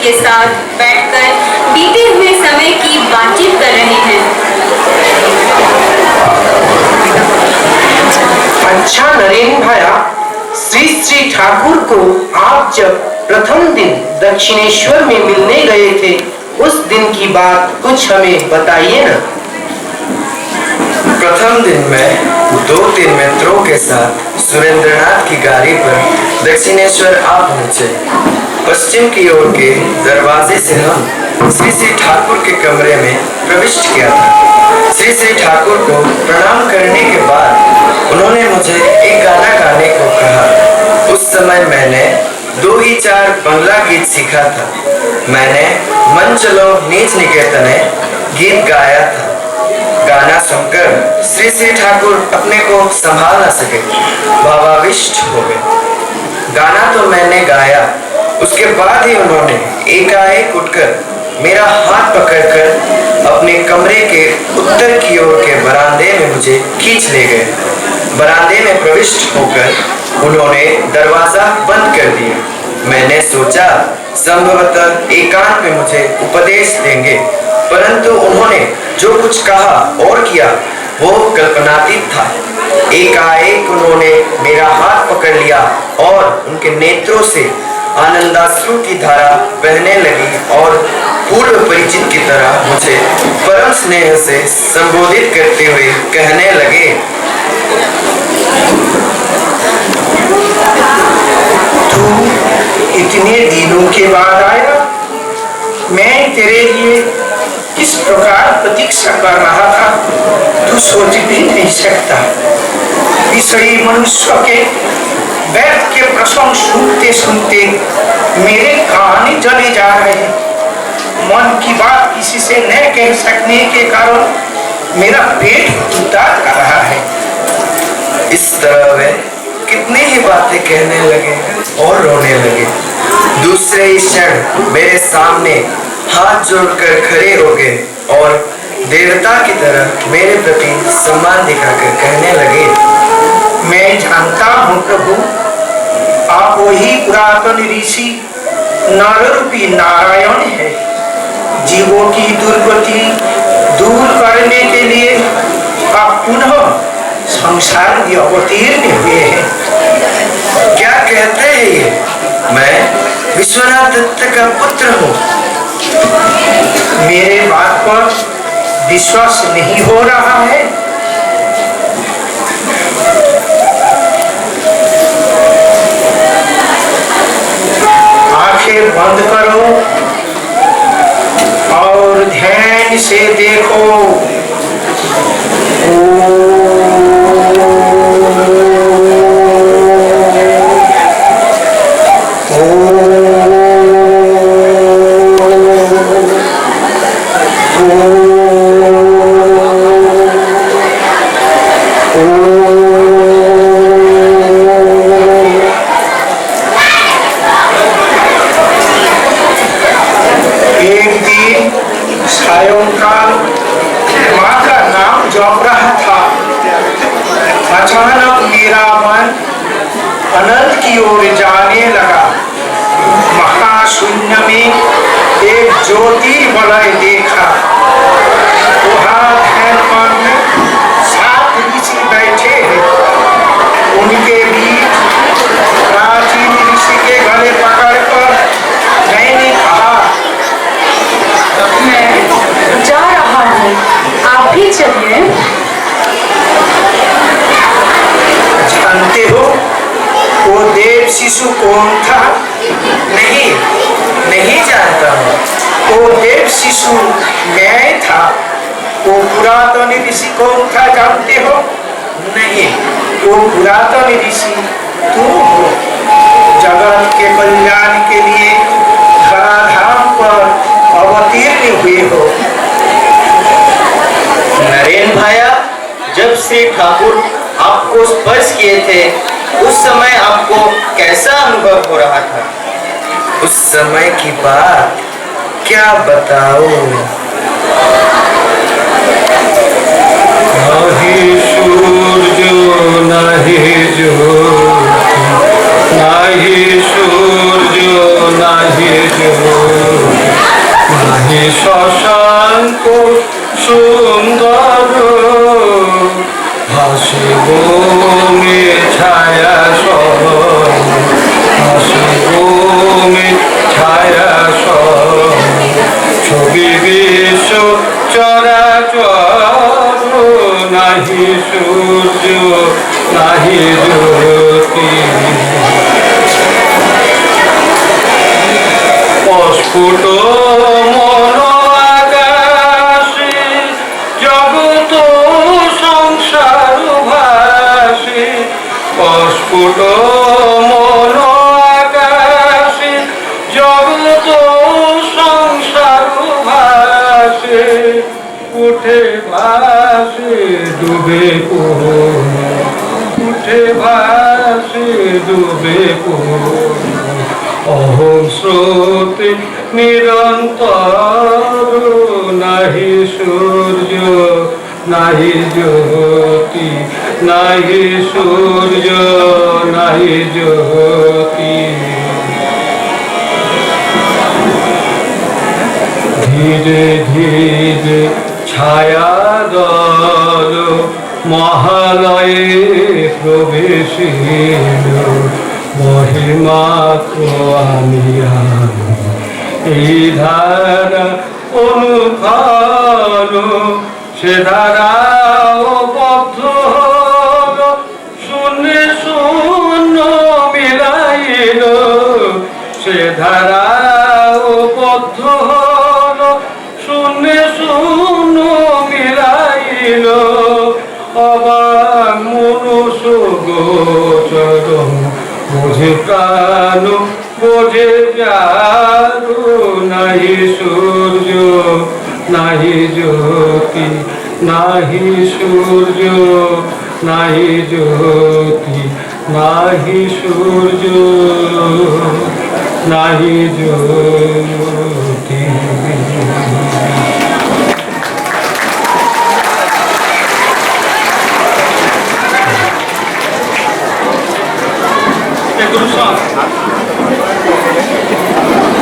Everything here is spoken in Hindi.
के साथ बैठकर बीते हुए समय की बातचीत कर रहे हैं। अच्छा नरेन भाया, श्री श्री ठाकुर को आप जब प्रथम दिन दक्षिणेश्वर में मिलने गए थे, उस दिन की बात कुछ हमें बताइए ना। प्रथम दिन मैं 2-3 मित्रों के साथ सुरेंद्रनाथ की गाड़ी पर दक्षिणेश्वर आ पहुंचे। पश्चिम की ओर के दरवाजे से हम श्री श्री ठाकुर के कमरे में प्रविष्ट किया था। श्री श्री ठाकुर को प्रणाम करने के बाद उन्होंने मुझे एक गाना गाने को कहा। उस समय मैंने 2 ही 4 बंगला गीत सीखा था। मैंने मन चलो नीच निकेतने गीत गाया था। गाना सुनकर श्री श्री ठाकुर अपने को संभाल न सके, भावाविष्ट हो गए। गाना तो मैंने गाया, उसके बाद ही उन्होंने एकाएक उठकर मेरा हाथ पकड़कर अपने कमरे के उत्तर की ओर के बरामदे में मुझे खींच ले गए। बरामदे में प्रविष्ट होकर उन्होंने दरवाजा बंद कर दिया। मैंने सोचा संभवतः एकांत में मुझे उपदेश देंगे, परंतु उन्होंने जो कुछ कहा और किया वो कल्पनातीत था। एकाएक उन्होंने मेरा हाथ पकड़ लिया और उनके नेत्रों से आनंदाश्रु की धारा बहने लगी और पूर्व परिचित की तरह मुझे परम स्नेह से संबोधित करते हुए कहने लगे, तू इतने दिनों के बाद आया। मैं तेरे लिए किस प्रकार प्रतीक्षा कर रहा था, तू सोच भी नहीं सकता। विषयी मनुष्य के व्यर्थ के प्रसंग सुनते सुनते मेरे कान जले जा रहे। मन की बात किसी से न कह सकने के कारण मेरा पेट टूटा जा रहा है। इस तरह वे कितनी ही बातें कहने लगे और रोने लगे। दूसरे ही क्षण मेरे सामने हाथ जोड़कर खड़े हो गए और देवता की तरह मेरे प्रति सम्मान दिखाकर कहने लगे, मैं जानता हूँ प्रभु, आप वही पुरातन ऋषि नर रूपी नारायण है। जीवों की दुर्गति दूर करने के लिए आप पुनः संसार में अवतीर्ण हुए हैं। क्या कहते हैं ये? मैं विश्वनाथ दत्त का पुत्र हूँ। मेरे बात पर विश्वास नहीं हो रहा है। आंखें बंद करो और ध्यान से देखो। अचानक मेरा मन अनंत की ओर जाने लगा। महाशून्य में एक ज्योतिर्वलय देखा। वहाँ ध्यान में 7 ऋषि बैठे हैं। उनके बीच प्राचीन ऋषि के गले पकड़कर मैंने कहा, मैं जा रहा हूँ, आप भी चलिए। जानते हो वो देव शिशु कौन था? नहीं जानता हूँ। वो देव शिशु मैं था। वो पुरातन ऋषि कौन था जानते हो? नहीं। वो पुरातन ऋषि तुम हो। जगत के कल्याण के लिए धराधाम पर अवतीर्ण हुए हो। नरेन भाया, जब श्री ठाकुर आपको स्पर्श किए थे उस समय आपको कैसा अनुभव हो रहा था? उस समय की बात क्या बताऊं? नाही सूरज नाही ज्योति, नाही सूरज नाही ज्योति, সুন্দর ভাসে ভূমি ছায়া সহ ভাসে ভূমি ছায়া সহ ছবি বিশ্ব চরাচর নাহি সূর্য নাহি জ্যোতি অস্ফুট মন আকাশে জগত সংসার ভাসে অস্ফুট মন আকাশে জগত সংসার ভাসে উঠে ভাসে ডুবে উঠে ভাসে ডুবে অহং স্রোতে নিরন্তর নাহি সূর্য নাহি জ্যোতি নাহি সূর্য নাহি জ্যোতি ধীরে ধীরে ছায়া দল মহালয়ে প্রবেশিল মহিমাত্র আমি এই ধারা অনুফল সে ধারাও বদ্ধ হল শূন্য শূন্য মিলাইল সে ধারাও বদ্ধ হল শূন্য শূন্য মিলাইল অবাক মনুষ্য গোচর বোঝে প্রাণ বোঝে যারু নাহি সূর্য নাহি জ্যোতি নাহি সূর্য নাহি জ্যোতি নাহি সূর্য নাহি জ্যোতি